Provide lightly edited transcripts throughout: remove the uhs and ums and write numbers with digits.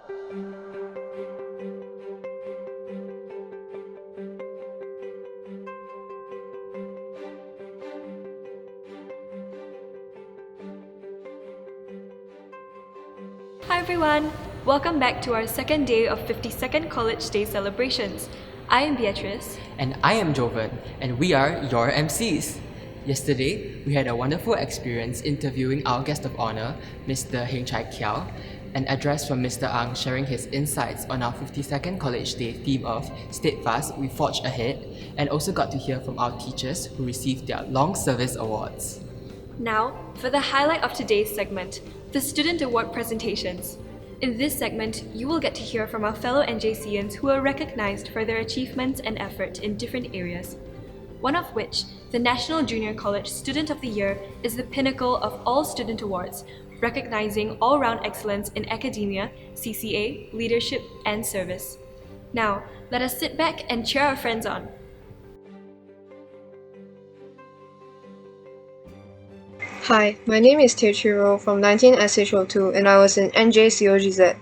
Hi everyone! Welcome back to our second day of 52nd College Day celebrations. I am Beatrice. And I am Jovan, and we are your MCs. Yesterday, we had a wonderful experience interviewing our guest of honor, Mr. Heng Chai Kiao, an address from Mr. Ang sharing his insights on our 52nd College Day theme of Steadfast, We Forge Ahead, and also got to hear from our teachers who received their long service awards. Now, for the highlight of today's segment, the Student Award presentations. In this segment, you will get to hear from our fellow NJCians who are recognized for their achievements and effort in different areas. One of which, the National Junior College Student of the Year, is the pinnacle of all student awards, recognizing all-round excellence in academia, CCA, leadership, and service. Now, let us sit back and cheer our friends on. Hi, my name is Teochiro from 19SH02 and I was in NJCOGZ.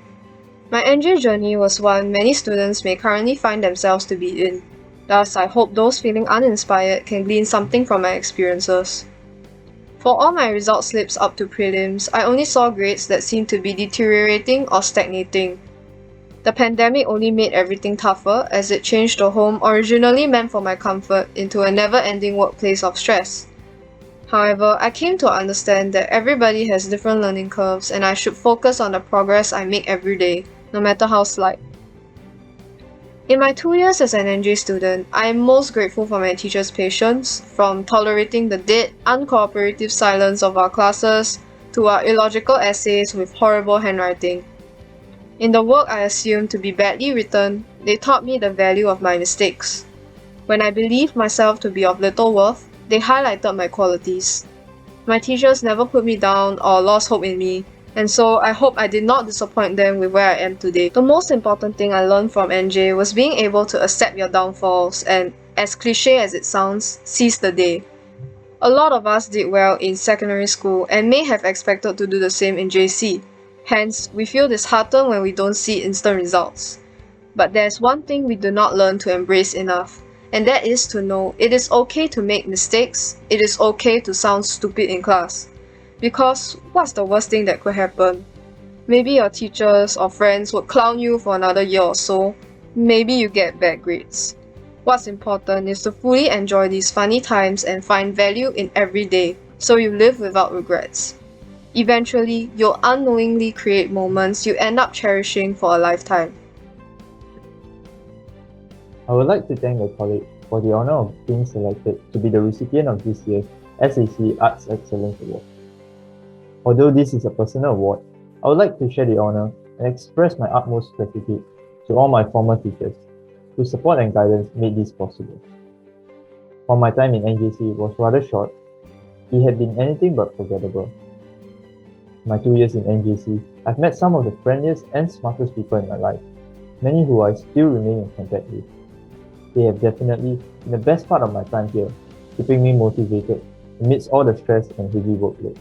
My NJ journey was one many students may currently find themselves to be in. Thus, I hope those feeling uninspired can glean something from my experiences. For all my result slips up to prelims, I only saw grades that seemed to be deteriorating or stagnating. The pandemic only made everything tougher as it changed the home originally meant for my comfort into a never-ending workplace of stress. However, I came to understand that everybody has different learning curves and I should focus on the progress I make every day, no matter how slight. In my 2 years as an NJ student, I am most grateful for my teachers' patience, from tolerating the dead, uncooperative silence of our classes to our illogical essays with horrible handwriting. In the work I assumed to be badly written, they taught me the value of my mistakes. When I believed myself to be of little worth, they highlighted my qualities. My teachers never put me down or lost hope in me, and so I hope I did not disappoint them with where I am today. The most important thing I learned from NJ was being able to accept your downfalls and, as cliche as it sounds, seize the day. A lot of us did well in secondary school and may have expected to do the same in JC. Hence, we feel disheartened when we don't see instant results. But there's one thing we do not learn to embrace enough, and that is to know it is okay to make mistakes, it is okay to sound stupid in class. Because what's the worst thing that could happen? Maybe your teachers or friends would clown you for another year or so, maybe you get bad grades. What's important is to fully enjoy these funny times and find value in every day, so you live without regrets. Eventually, you'll unknowingly create moments you end up cherishing for a lifetime. I would like to thank the college for the honor of being selected to be the recipient of this year's SAC Arts Excellence Award. Although this is a personal award, I would like to share the honor and express my utmost gratitude to all my former teachers whose support and guidance made this possible. While my time in NJC was rather short, it had been anything but forgettable. In my 2 years in NJC, I've met some of the friendliest and smartest people in my life, many who I still remain in contact with. They have definitely been the best part of my time here, keeping me motivated amidst all the stress and heavy workload.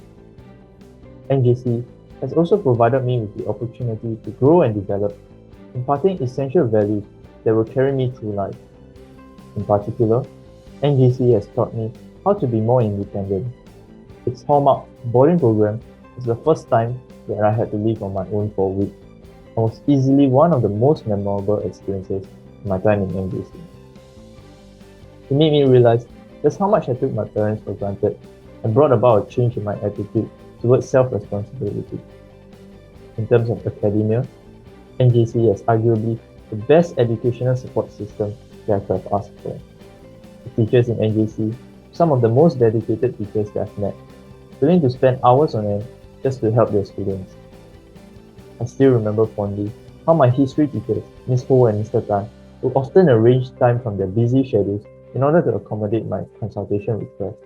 NJC has also provided me with the opportunity to grow and develop, imparting essential values that will carry me through life. In particular, NJC has taught me how to be more independent. Its hallmark boarding program was the first time that I had to live on my own for a week, and was easily one of the most memorable experiences in my time in NJC. It made me realize just how much I took my parents for granted and brought about a change in my attitude towards self-responsibility. In terms of academia, NJC has arguably the best educational support system that I could have asked for. The teachers in NJC, some of the most dedicated teachers that I've met, willing to spend hours on end just to help their students. I still remember fondly how my history teachers, Ms. Ho and Mr. Tan, would often arrange time from their busy schedules in order to accommodate my consultation requests.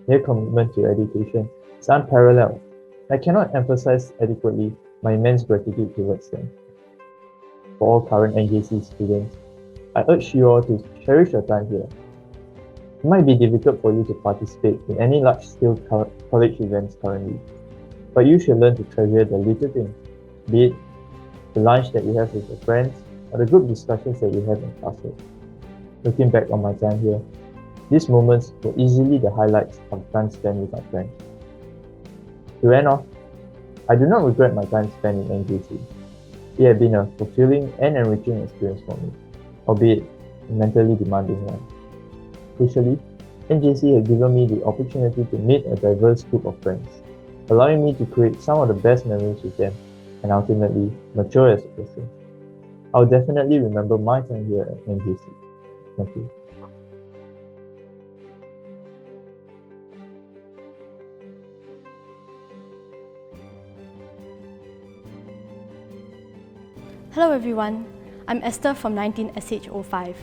Their commitment to education is unparalleled. I cannot emphasize adequately my immense gratitude towards them. For all current NJC students, I urge you all to cherish your time here. It might be difficult for you to participate in any large-scale college events currently, but you should learn to treasure the little things, be it the lunch that you have with your friends, or the group discussions that you have in classes. Looking back on my time here, these moments were easily the highlights of time spent with my friends. To end off, I do not regret my time spent in NJC. It had been a fulfilling and enriching experience for me, albeit a mentally demanding one. Crucially, NJC had given me the opportunity to meet a diverse group of friends, allowing me to create some of the best memories with them and ultimately mature as a person. I'll definitely remember my time here at NJC. Thank you. Hello everyone, I'm Esther from 19SH05.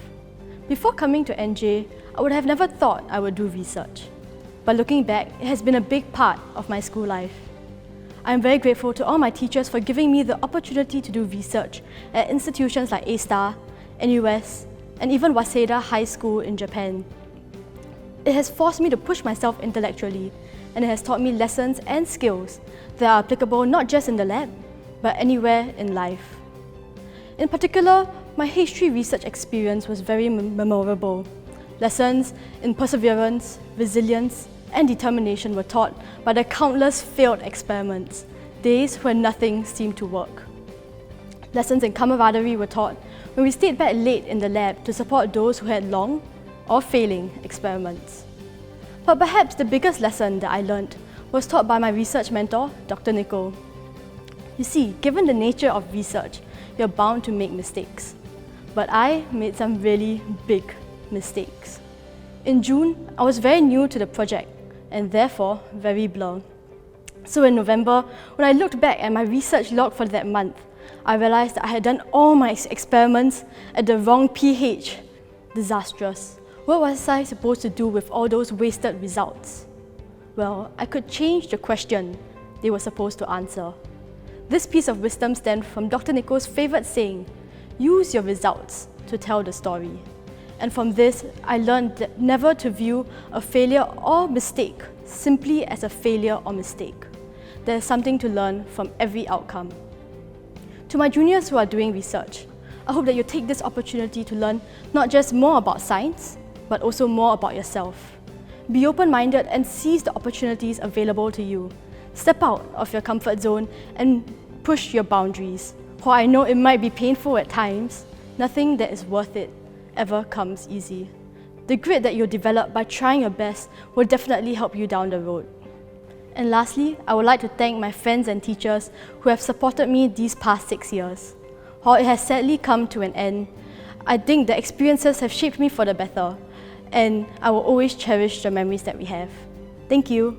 Before coming to NJ, I would have never thought I would do research. But looking back, it has been a big part of my school life. I am very grateful to all my teachers for giving me the opportunity to do research at institutions like A-Star, NUS, and even Waseda High School in Japan. It has forced me to push myself intellectually, and it has taught me lessons and skills that are applicable not just in the lab, but anywhere in life. In particular, my history research experience was very memorable. Lessons in perseverance, resilience, and determination were taught by the countless failed experiments, days when nothing seemed to work. Lessons in camaraderie were taught when we stayed back late in the lab to support those who had long or failing experiments. But perhaps the biggest lesson that I learned was taught by my research mentor, Dr. Nico. You see, given the nature of research, you're bound to make mistakes. But I made some really big mistakes. In June, I was very new to the project and therefore very blur. So in November, when I looked back at my research log for that month, I realized that I had done all my experiments at the wrong pH. Disastrous. What was I supposed to do with all those wasted results? Well, I could change the question they were supposed to answer. This piece of wisdom stems from Dr. Nico's favorite saying, use your results to tell the story. And from this, I learned that never to view a failure or mistake simply as a failure or mistake. There is something to learn from every outcome. To my juniors who are doing research, I hope that you take this opportunity to learn not just more about science, but also more about yourself. Be open-minded and seize the opportunities available to you. Step out of your comfort zone and push your boundaries. While I know it might be painful at times, nothing that is worth it ever comes easy. The grit that you'll develop by trying your best will definitely help you down the road. And lastly, I would like to thank my friends and teachers who have supported me these past 6 years. While it has sadly come to an end, I think the experiences have shaped me for the better, and I will always cherish the memories that we have. Thank you.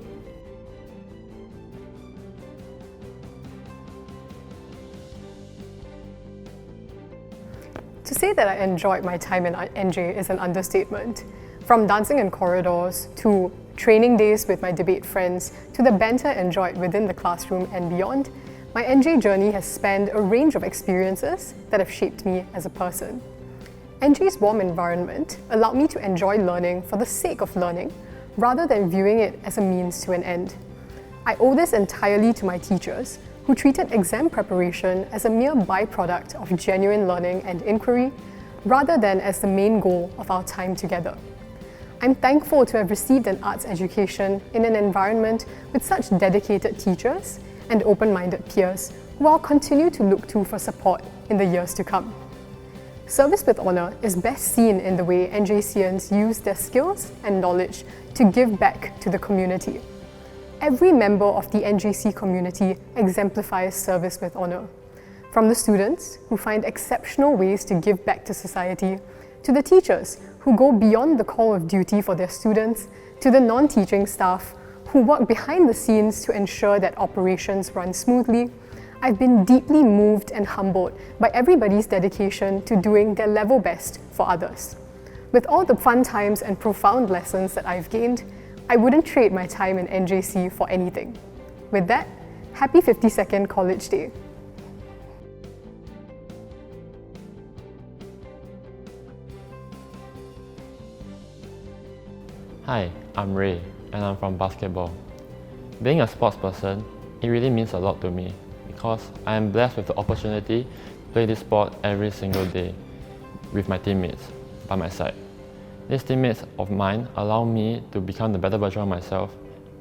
To say that I enjoyed my time in NJ is an understatement. From dancing in corridors, to training days with my debate friends, to the banter enjoyed within the classroom and beyond, my NJ journey has spanned a range of experiences that have shaped me as a person. NJ's warm environment allowed me to enjoy learning for the sake of learning, rather than viewing it as a means to an end. I owe this entirely to my teachers, who treated exam preparation as a mere byproduct of genuine learning and inquiry, rather than as the main goal of our time together. I'm thankful to have received an arts education in an environment with such dedicated teachers and open-minded peers who I'll continue to look to for support in the years to come. Service with honour is best seen in the way NJCians use their skills and knowledge to give back to the community. Every member of the NJC community exemplifies service with honour. From the students, who find exceptional ways to give back to society, to the teachers, who go beyond the call of duty for their students, to the non-teaching staff, who work behind the scenes to ensure that operations run smoothly, I've been deeply moved and humbled by everybody's dedication to doing their level best for others. With all the fun times and profound lessons that I've gained, I wouldn't trade my time in NJC for anything. With that, happy 52nd College Day. Hi, I'm Ray, and I'm from basketball. Being a sports person, it really means a lot to me. because I am blessed with the opportunity to play this sport every single day with my teammates by my side. These teammates of mine allow me to become the better version of myself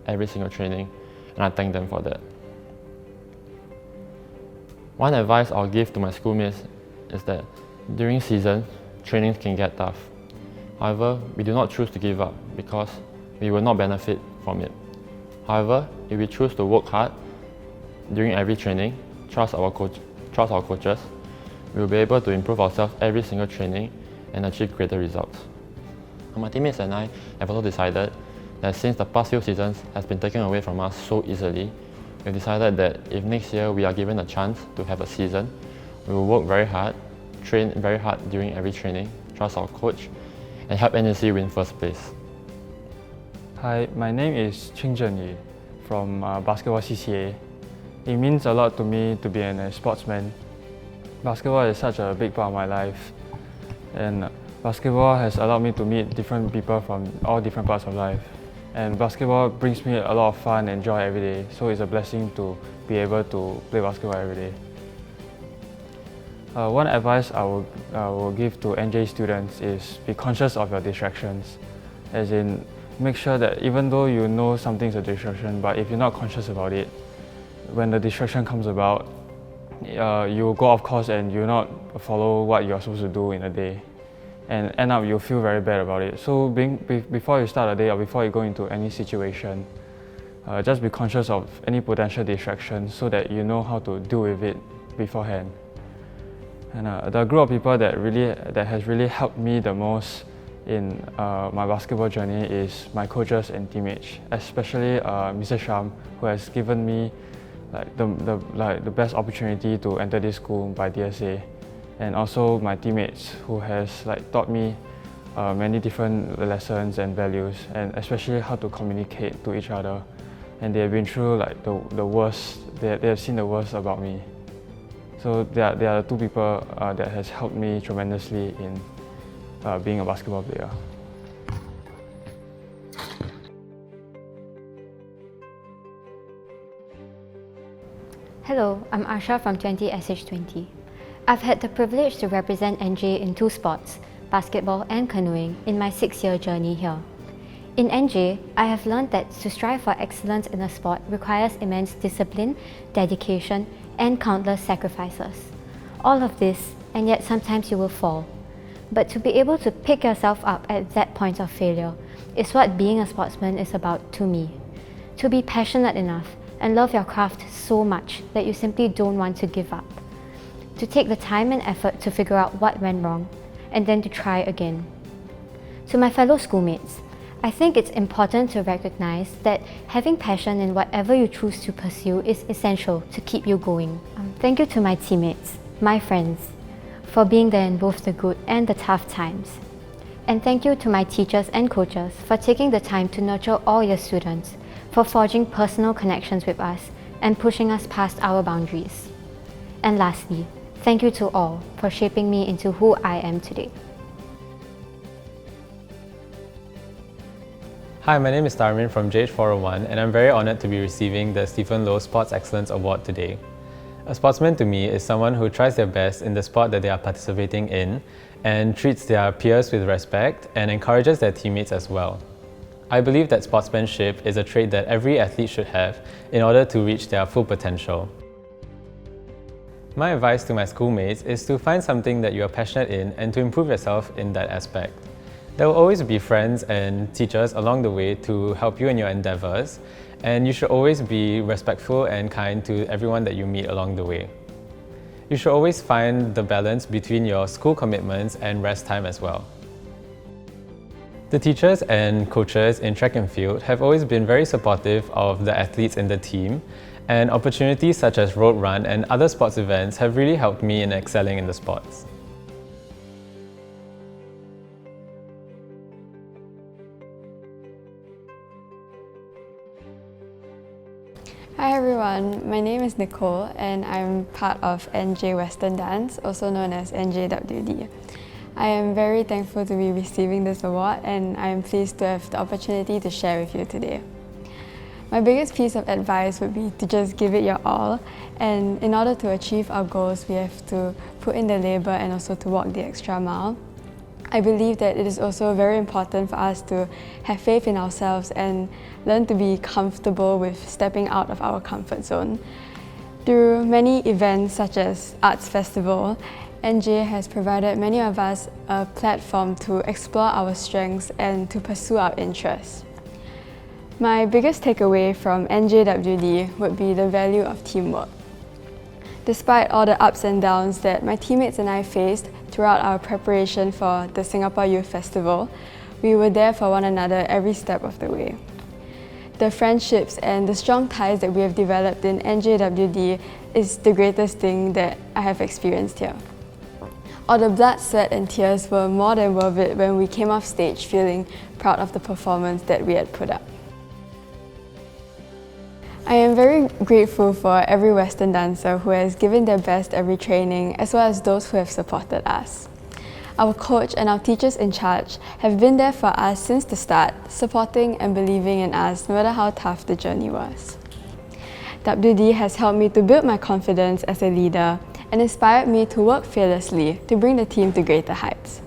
every single training, and I thank them for that. One advice I'll give to my schoolmates is that during season, trainings can get tough. However, we do not choose to give up because we will not benefit from it. However, if we choose to work hard during every training, trust our coaches, we will be able to improve ourselves every single training and achieve greater results. My teammates and I have also decided that since the past few seasons has been taken away from us so easily, we've decided that if next year we are given a chance to have a season, we will work very hard, train very hard during every training, trust our coach, and help NJC win first place. Hi, my name is Ching Zhenyi from basketball CCA. It means a lot to me to be a sportsman. Basketball is such a big part of my life, and basketball has allowed me to meet different people from all different parts of life. And basketball brings me a lot of fun and joy every day, so it's a blessing to be able to play basketball every day. One advice I will give to NJ students is be conscious of your distractions. As in, make sure that even though you know something's a distraction, but if you're not conscious about it, when the distraction comes about, you go off course and you not follow what you're supposed to do in a day. And end up you'll feel very bad about it. So before you start a day or before you go into any situation, just be conscious of any potential distractions so that you know how to deal with it beforehand. And the group of people that has really helped me the most in my basketball journey is my coaches and teammates, especially Mr. Sham, who has given me the best opportunity to enter this school by DSA, and also my teammates who has taught me many different lessons and values, and especially how to communicate to each other. And they have been through the worst. They have seen the worst about me. So they are the two people that has helped me tremendously in being a basketball player. Hello, I'm Asha from 20SH20. I've had the privilege to represent NJ in two sports, basketball and canoeing, in my 6-year journey here. In NJ, I have learned that to strive for excellence in a sport requires immense discipline, dedication, and countless sacrifices. All of this, and yet sometimes you will fall. But to be able to pick yourself up at that point of failure is what being a sportsman is about to me. To be passionate enough and love your craft so much that you simply don't want to give up. To take the time and effort to figure out what went wrong, and then to try again. To my fellow schoolmates, I think it's important to recognize that having passion in whatever you choose to pursue is essential to keep you going. Thank you to my teammates, my friends, for being there in both the good and the tough times. And thank you to my teachers and coaches for taking the time to nurture all your students, for forging personal connections with us and pushing us past our boundaries. And lastly, thank you to all for shaping me into who I am today. Hi, my name is Tarmin from JH401, and I'm very honored to be receiving the Stephen Low Sports Excellence Award today. A sportsman to me is someone who tries their best in the sport that they are participating in and treats their peers with respect and encourages their teammates as well. I believe that sportsmanship is a trait that every athlete should have in order to reach their full potential. My advice to my schoolmates is to find something that you are passionate in and to improve yourself in that aspect. There will always be friends and teachers along the way to help you in your endeavors, and you should always be respectful and kind to everyone that you meet along the way. You should always find the balance between your school commitments and rest time as well. The teachers and coaches in track and field have always been very supportive of the athletes in the team, and opportunities such as road run and other sports events have really helped me in excelling in the sports. Hi everyone, my name is Nicole and I'm part of NJ Western Dance, also known as NJWD. I am very thankful to be receiving this award and I am pleased to have the opportunity to share with you today. My biggest piece of advice would be to just give it your all, and in order to achieve our goals, we have to put in the labor and also to walk the extra mile. I believe that it is also very important for us to have faith in ourselves and learn to be comfortable with stepping out of our comfort zone. Through many events such as Arts Festival, NJ has provided many of us a platform to explore our strengths and to pursue our interests. My biggest takeaway from NJWD would be the value of teamwork. Despite all the ups and downs that my teammates and I faced throughout our preparation for the Singapore Youth Festival, we were there for one another every step of the way. The friendships and the strong ties that we have developed in NJWD is the greatest thing that I have experienced here. All the blood, sweat and tears were more than worth it when we came off stage feeling proud of the performance that we had put up. I am very grateful for every Western dancer who has given their best every training, as well as those who have supported us. Our coach and our teachers in charge have been there for us since the start, supporting and believing in us no matter how tough the journey was. WD has helped me to build my confidence as a leader and inspired me to work fearlessly to bring the team to greater heights.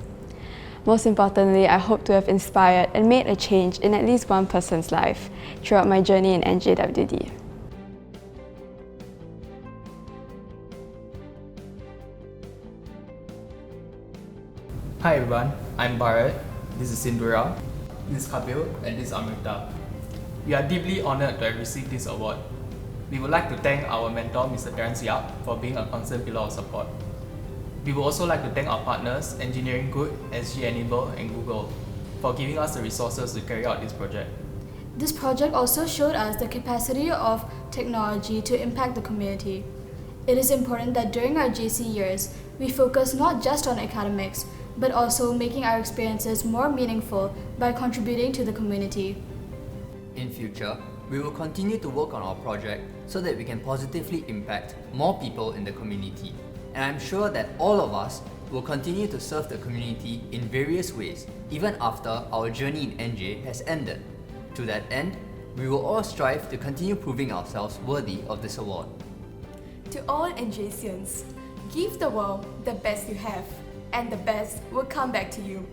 Most importantly, I hope to have inspired and made a change in at least one person's life throughout my journey in NJWD. Hi everyone, I'm Bharat, this is Sindhura, this is Kapil, and this is Amrita. We are deeply honoured to have received this award. We would like to thank our mentor, Mr. Terence Yap, for being a constant pillar of support. We would also like to thank our partners, Engineering Good, SG Enable, and Google, for giving us the resources to carry out this project. This project also showed us the capacity of technology to impact the community. It is important that during our JC years, we focus not just on academics, but also making our experiences more meaningful by contributing to the community. In future, we will continue to work on our project so that we can positively impact more people in the community. And I'm sure that all of us will continue to serve the community in various ways, even after our journey in NJ has ended. To that end, we will all strive to continue proving ourselves worthy of this award. To all NJCians, give the world the best you have, and the best will come back to you.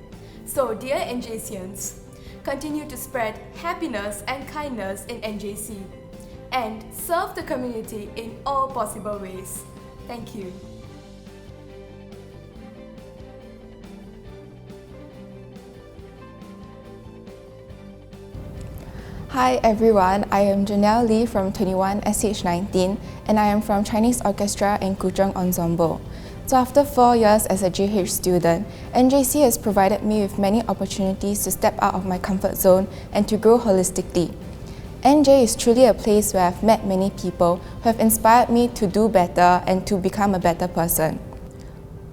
So dear NJCians, continue to spread happiness and kindness in NJC, and serve the community in all possible ways. Thank you. Hi everyone, I am Janelle Lee from 21 SH19 and I am from Chinese Orchestra and Kuzheng Ensemble. So after 4 years as a GH student, NJC has provided me with many opportunities to step out of my comfort zone and to grow holistically. NJ is truly a place where I've met many people who have inspired me to do better and to become a better person.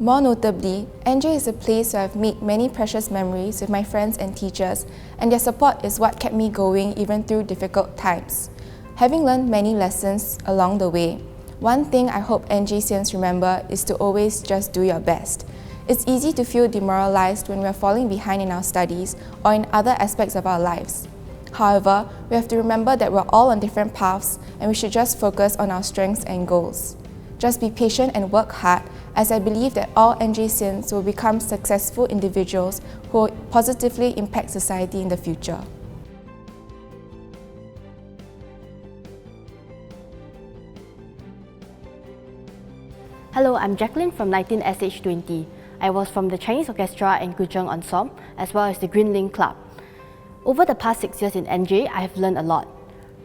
More notably, NJ is a place where I've made many precious memories with my friends and teachers, and their support is what kept me going even through difficult times. Having learned many lessons along the way, one thing I hope NJCians remember is to always just do your best. It's easy to feel demoralized when we're falling behind in our studies or in other aspects of our lives. However, we have to remember that we're all on different paths and we should just focus on our strengths and goals. Just be patient and work hard, as I believe that all NJCians will become successful individuals who will positively impact society in the future. Hello, I'm Jacqueline from 19SH20. I was from the Chinese Orchestra and Kuzheng Ensemble, as well as the Green Link Club. Over the past 6 years in NJ, I have learned a lot.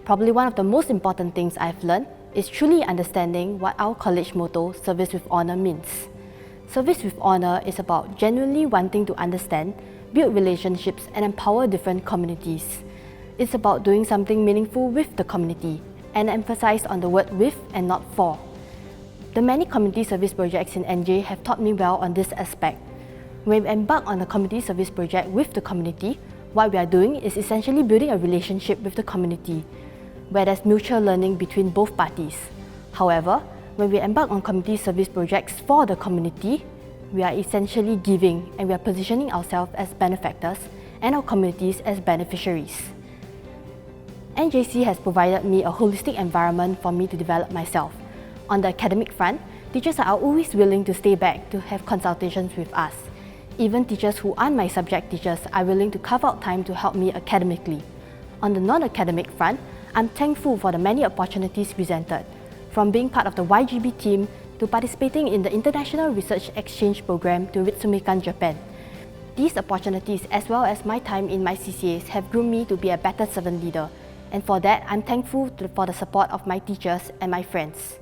Probably one of the most important things I've learned is truly understanding what our college motto, Service with Honour, means. Service with Honour is about genuinely wanting to understand, build relationships and empower different communities. It's about doing something meaningful with the community and emphasize on the word with and not for. The many community service projects in NJ have taught me well on this aspect. When we embark on a community service project with the community, what we are doing is essentially building a relationship with the community, where there's mutual learning between both parties. However, when we embark on community service projects for the community, we are essentially giving and we are positioning ourselves as benefactors and our communities as beneficiaries. NJC has provided me a holistic environment for me to develop myself. On the academic front, teachers are always willing to stay back to have consultations with us. Even teachers who aren't my subject teachers are willing to carve out time to help me academically. On the non-academic front, I'm thankful for the many opportunities presented, from being part of the YGB team to participating in the International Research Exchange Program to Ritsumikan, Japan. These opportunities, as well as my time in my CCAs, have groomed me to be a better servant leader, and for that, I'm thankful for the support of my teachers and my friends.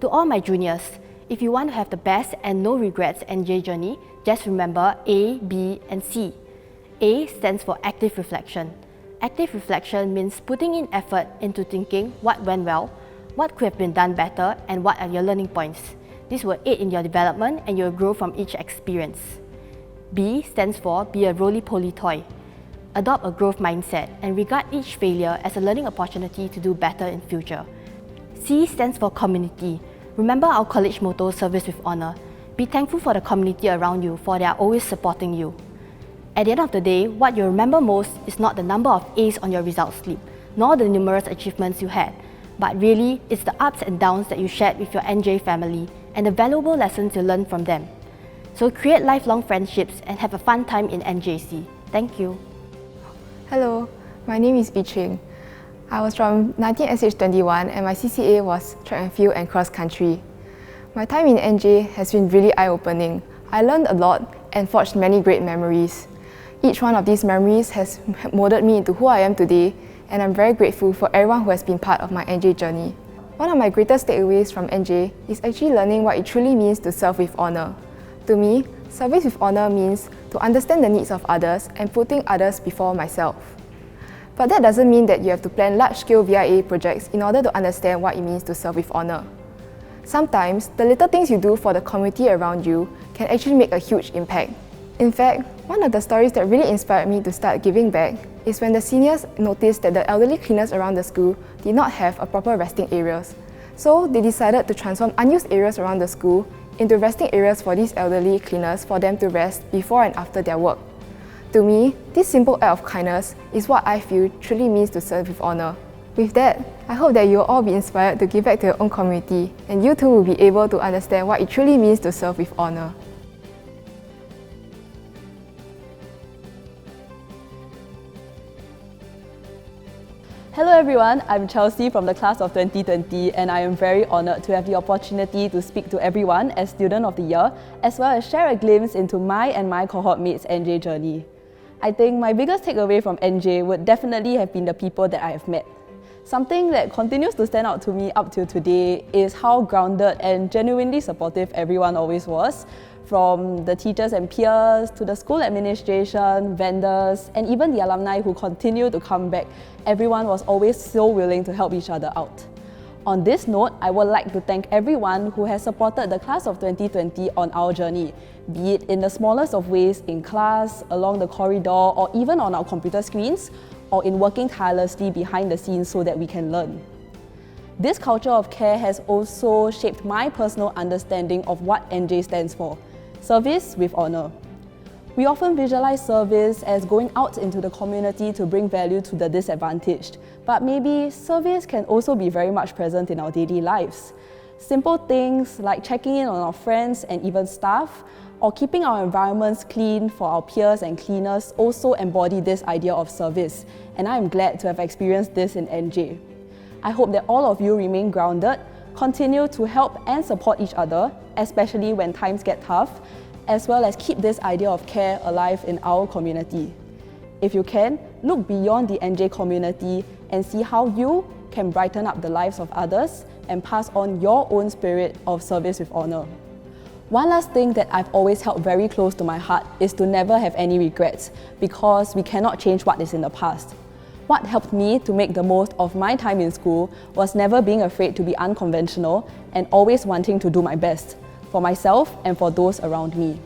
To all my juniors, if you want to have the best and no regrets NJ journey, just remember A, B, and C. A stands for active reflection. Active reflection means putting in effort into thinking what went well, what could have been done better, and what are your learning points. This will aid in your development and you'll grow from each experience. B stands for be a roly-poly toy. Adopt a growth mindset and regard each failure as a learning opportunity to do better in future. C stands for community. Remember our college motto, service with honor. Be thankful for the community around you, for they are always supporting you. At the end of the day, what you remember most is not the number of A's on your results slip, nor the numerous achievements you had, but really, it's the ups and downs that you shared with your NJ family and the valuable lessons you learned from them. So create lifelong friendships and have a fun time in NJC. Thank you. Hello, my name is Bi Ching. I was from 19SH21 and my CCA was track and field and cross country. My time in NJ has been really eye-opening. I learned a lot and forged many great memories. Each one of these memories has molded me into who I am today, and I'm very grateful for everyone who has been part of my NJ journey. One of my greatest takeaways from NJ is actually learning what it truly means to serve with honor. To me, service with honor means to understand the needs of others and putting others before myself. But that doesn't mean that you have to plan large-scale VIA projects in order to understand what it means to serve with honor. Sometimes, the little things you do for the community around you can actually make a huge impact. In fact, one of the stories that really inspired me to start giving back is when the seniors noticed that the elderly cleaners around the school did not have a proper resting areas. So they decided to transform unused areas around the school into resting areas for these elderly cleaners for them to rest before and after their work. To me, this simple act of kindness is what I feel truly means to serve with honor. With that, I hope that you'll all be inspired to give back to your own community, and you too will be able to understand what it truly means to serve with honor. Hello everyone, I'm Chelsea from the class of 2020 and I am very honoured to have the opportunity to speak to everyone as Student of the Year, as well as share a glimpse into my and my cohort mates' NJ journey. I think my biggest takeaway from NJ would definitely have been the people that I have met. Something that continues to stand out to me up till today is how grounded and genuinely supportive everyone always was, from the teachers and peers to the school administration, vendors, and even the alumni who continue to come back. Everyone was always so willing to help each other out. On this note, I would like to thank everyone who has supported the class of 2020 on our journey, be it in the smallest of ways in class, along the corridor, or even on our computer screens, or in working tirelessly behind the scenes so that we can learn. This culture of care has also shaped my personal understanding of what NJ stands for: service with honor. We often visualize service as going out into the community to bring value to the disadvantaged, but maybe service can also be very much present in our daily lives. Simple things like checking in on our friends and even staff, or keeping our environments clean for our peers and cleaners also embody this idea of service, and I am glad to have experienced this in NJ. I hope that all of you remain grounded, continue to help and support each other, especially when times get tough, as well as keep this idea of care alive in our community. If you can, look beyond the NJ community and see how you can brighten up the lives of others and pass on your own spirit of service with honor. One last thing that I've always held very close to my heart is to never have any regrets, because we cannot change what is in the past. What helped me to make the most of my time in school was never being afraid to be unconventional and always wanting to do my best, for myself and for those around me.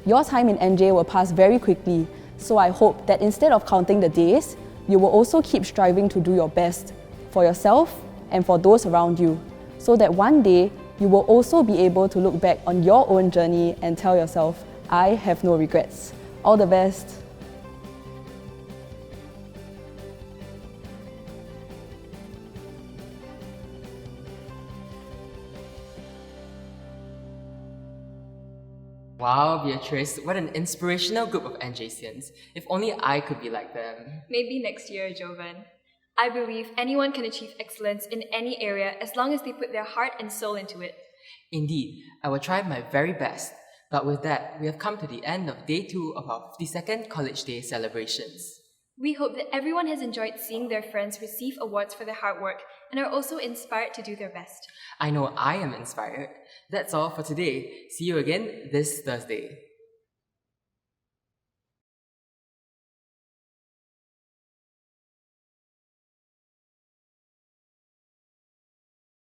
Your time in NJ will pass very quickly, so I hope that instead of counting the days, you will also keep striving to do your best for yourself and for those around you, so that one day you will also be able to look back on your own journey and tell yourself, I have no regrets. All the best. Wow, Beatrice, what an inspirational group of NJCians. If only I could be like them. Maybe next year, Jovan. I believe anyone can achieve excellence in any area as long as they put their heart and soul into it. Indeed, I will try my very best. But with that, we have come to the end of day 2 of our 52nd College Day celebrations. We hope that everyone has enjoyed seeing their friends receive awards for their hard work and are also inspired to do their best. I know I am inspired. That's all for today. See you again this Thursday.